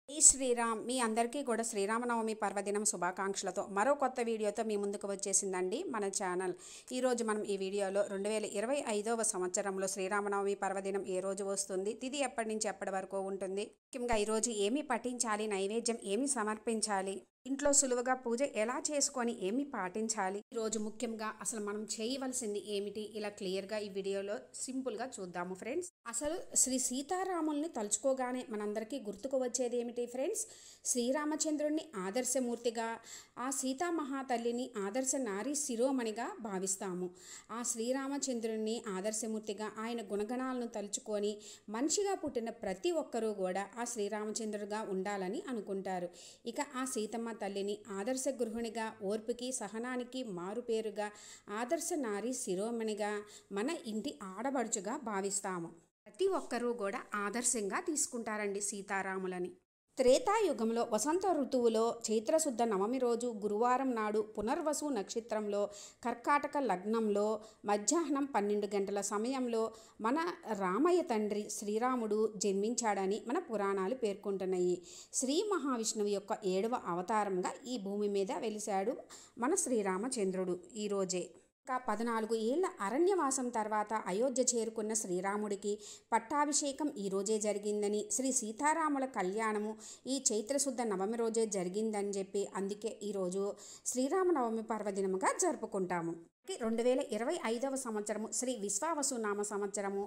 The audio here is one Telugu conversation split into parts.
ఈ శ్రీరామ్ మీ అందరికీ కూడా శ్రీరామనవమి పర్వదినం శుభాకాంక్షలతో మరో కొత్త వీడియోతో మీ ముందుకు వచ్చేసిందండి మన ఛానల్. ఈరోజు మనం ఈ వీడియోలో 2025వ సంవత్సరంలో శ్రీరామనవమి పర్వదినం ఏ రోజు వస్తుంది, తిథి ఎప్పటి నుంచి ఎప్పటి వరకు ఉంటుంది, ముఖ్యంగా ఈరోజు ఏమి పఠించాలి, నైవేద్యం ఏమి సమర్పించాలి, ఇంట్లో సులువుగా పూజ ఎలా చేసుకొని ఏమి పాటించాలి, ఈరోజు ముఖ్యంగా అసలు మనం చేయవలసింది ఏమిటి, ఇలా క్లియర్గా ఈ వీడియోలో సింపుల్గా చూద్దాము ఫ్రెండ్స్. అసలు శ్రీ సీతారాముల్ని తలుచుకోగానే మనందరికీ గుర్తుకు వచ్చేది ఏమిటి ఫ్రెండ్స్? శ్రీరామచంద్రుడిని ఆదర్శమూర్తిగా, ఆ సీతామహాతల్లిని ఆదర్శ నారీ శిరోమణిగా భావిస్తాము. ఆ శ్రీరామచంద్రుడిని ఆదర్శమూర్తిగా, ఆయన గుణగణాలను తలుచుకొని మనిషిగా పుట్టిన ప్రతి ఒక్కరూ కూడా ఆ శ్రీరామచంద్రుడిగా ఉండాలని అనుకుంటారు. ఇక ఆ సీతమ్మ తల్లిని ఆదర్శ గృహిణిగా, ఓర్పుకి సహనానికి మారుపేరుగా, ఆదర్శ నారీ శిరోమణిగా, మన ఇంటి ఆడబడుచుగా భావిస్తాము. ప్రతి ఒక్కరూ కూడా ఆదర్శంగా తీసుకుంటారండి సీతారాములని. త్రేతాయుగంలో వసంత ఋతువులో చైత్రశుద్ధ నవమి రోజు గురువారం నాడు పునర్వసు నక్షత్రంలో కర్కాటక లగ్నంలో మధ్యాహ్నం 12 గంటల సమయంలో మన రామయ్య తండ్రి శ్రీరాముడు జన్మించాడని మన పురాణాలు పేర్కొంటున్నాయి. శ్రీ మహావిష్ణువు యొక్క 7వ అవతారంగా ఈ భూమి మీద వెలిశాడు మన శ్రీరామచంద్రుడు ఈరోజే. ఇంకా 14 ఏళ్ల అరణ్యవాసం తర్వాత అయోధ్య చేరుకున్న శ్రీరాముడికి పట్టాభిషేకం ఈరోజే జరిగిందని, శ్రీ సీతారాముల కళ్యాణము ఈ చైత్రశుద్ధ నవమి రోజే జరిగిందని చెప్పి అందుకే ఈరోజు శ్రీరామనవమి పర్వదినముగా జరుపుకుంటాము. 2025వ సంవత్సరము శ్రీ విశ్వావసు నామ సంవత్సరము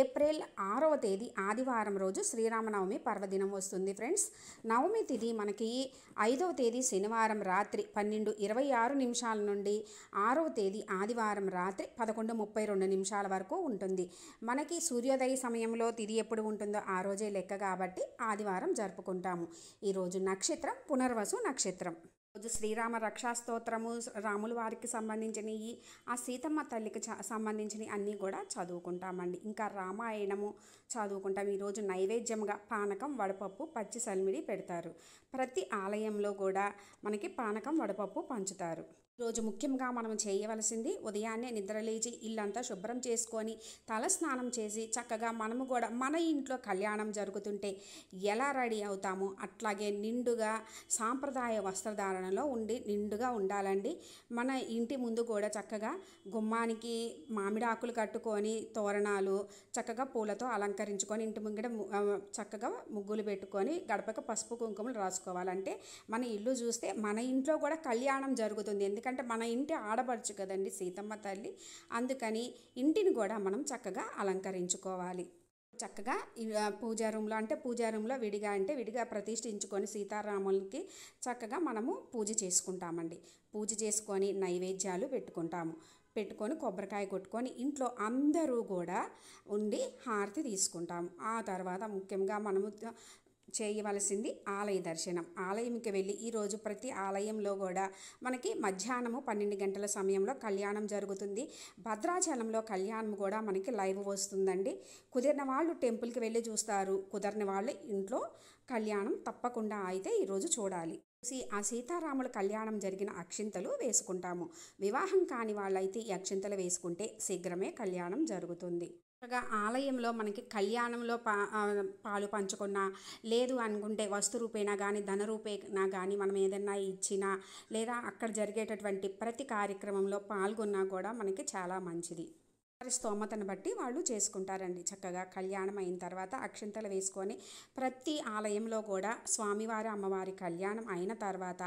ఏప్రిల్ 6వ తేదీ ఆదివారం రోజు శ్రీరామనవమి పర్వదినం వస్తుంది ఫ్రెండ్స్. నవమి తిథి మనకి 5వ తేదీ శనివారం రాత్రి 12:26 నుండి 6వ తేదీ ఆదివారం రాత్రి 11:32 వరకు ఉంటుంది. మనకి సూర్యోదయ సమయంలో తిథి ఎప్పుడు ఉంటుందో ఆ రోజే లెక్క కాబట్టి ఆదివారం జరుపుకుంటాము. ఈరోజు నక్షత్రం పునర్వసు నక్షత్రం. రోజు శ్రీరామ రక్షాస్తోత్రము, రాముల వారికి సంబంధించినవి, ఆ సీతమ్మ తల్లికి సంబంధించినవి అన్నీ కూడా చదువుకుంటామండి. ఇంకా రామాయణము చదువుకుంటాం. ఈరోజు నైవేద్యంగా పానకం, వడపప్పు, పచ్చి సల్మిడి పెడతారు. ప్రతి ఆలయంలో కూడా మనకి పానకం, వడపప్పు పంచుతారు. ఈరోజు ముఖ్యంగా మనం చేయవలసింది ఉదయాన్నే నిద్రలేచి ఇల్లంతా శుభ్రం చేసుకొని తల స్నానం చేసి చక్కగా మనము కూడా మన ఇంట్లో కళ్యాణం జరుగుతుంటే ఎలా రెడీ అవుతామో అట్లాగే నిండుగా సాంప్రదాయ వస్త్రధారణలో నిండుగా ఉండాలండి. మన ఇంటి ముందు కూడా చక్కగా గుమ్మానికి మామిడాకులు కట్టుకొని తోరణాలు చక్కగా పూలతో అలంకరించుకొని ఇంటి ముంగడ చక్కగా ముగ్గులు పెట్టుకొని గడపక పసుపు కుంకుమలు రాసుకోవాలంటే మన ఇల్లు చూస్తే మన ఇంట్లో కూడా కళ్యాణం జరుగుతుంది. ఎందుకంటే మన ఇంటి ఆడపడుచు కదండి సీతమ్మ తల్లి. అందుకని ఇంటిని కూడా మనం చక్కగా అలంకరించుకోవాలి. చక్కగా పూజా రూమ్లో విడిగా ప్రతిష్ఠించుకొని సీతారాములకి చక్కగా మనము పూజ చేసుకుంటామండి. పూజ చేసుకొని నైవేద్యాలు పెట్టుకొని కొబ్బరికాయ కొట్టుకొని ఇంట్లో అందరూ కూడా ఉండి హారతి తీసుకుంటాము. ఆ తర్వాత ముఖ్యంగా మనము చేయవలసింది ఆలయ దర్శనం. ఆలయంకి వెళ్ళి ఈరోజు ప్రతి ఆలయంలో కూడా మనకి మధ్యాహ్నము 12 గంటల సమయంలో కళ్యాణం జరుగుతుంది. భద్రాచలంలో కళ్యాణం కూడా మనకి లైవ్ వస్తుందండి. కుదిరిన వాళ్ళు టెంపుల్కి వెళ్ళి చూస్తారు, కుదరని వాళ్ళు ఇంట్లో కళ్యాణం తప్పకుండా అయితే ఈరోజు చూడాలి. ఆ సీతారాముల కళ్యాణం జరిగిన అక్షింతలు వేసుకుంటాము. వివాహం కాని వాళ్ళైతే ఈ అక్షింతలు వేసుకుంటే శీఘ్రమే కళ్యాణం జరుగుతుంది. ఆలయంలో మనకి కళ్యాణంలో పాలు పంచుకున్నా, లేదు అనుకుంటే వస్తు రూపేనా కానీ ధన రూపేనా కానీ మనం ఏదైనా ఇచ్చినా, లేదా అక్కడ జరిగేటటువంటి ప్రతి కార్యక్రమంలో పాల్గొన్నా కూడా మనకి చాలా మంచిది. వారి స్తోమతను బట్టి వాళ్ళు చేసుకుంటారండి. చక్కగా కళ్యాణం అయిన తర్వాత అక్షింతలు వేసుకొని ప్రతి ఆలయంలో కూడా స్వామివారి అమ్మవారి కళ్యాణం అయిన తర్వాత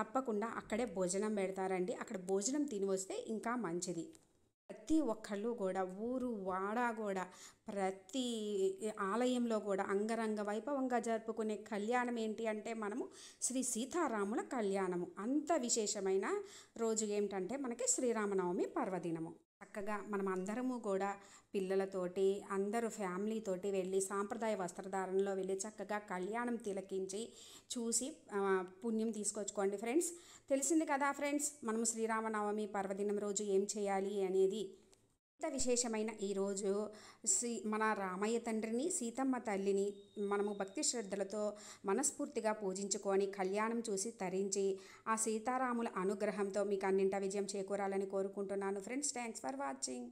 తప్పకుండా అక్కడే భోజనం పెడతారండి. అక్కడ భోజనం తిని వస్తే ఇంకా మంచిది. ప్రతి ఒక్కళ్ళు కూడా ఊరు వాడ కూడా ప్రతి ఆలయంలో కూడా అంగరంగ వైభవంగా జరుపుకునే కళ్యాణం ఏంటి అంటే మనము శ్రీ సీతారాముల కళ్యాణము. అంత విశేషమైన రోజు ఏమిటంటే మనకి శ్రీరామనవమి పర్వదినము. చక్కగా మనం అందరము కూడా పిల్లలతోటి అందరూ ఫ్యామిలీతోటి వెళ్ళి సాంప్రదాయ వస్త్రధారణలో వెళ్ళి చక్కగా కళ్యాణం తిలకించి చూసి పుణ్యం తీసుకొచ్చుకోండి ఫ్రెండ్స్. తెలిసింది కదా ఫ్రెండ్స్, మనం శ్రీరామనవమి పర్వదినం రోజు ఏం చేయాలి అనేది. ఇంత విశేషమైన ఈరోజు మన రామయ్య తండ్రిని, సీతమ్మ తల్లిని మనము భక్తి శ్రద్ధలతో మనస్ఫూర్తిగా పూజించుకొని కళ్యాణం చూసి తరించి ఆ సీతారాముల అనుగ్రహంతో మీకు అన్నింటా విజయం చేకూరాలని కోరుకుంటున్నాను ఫ్రెండ్స్. Thanks for watching.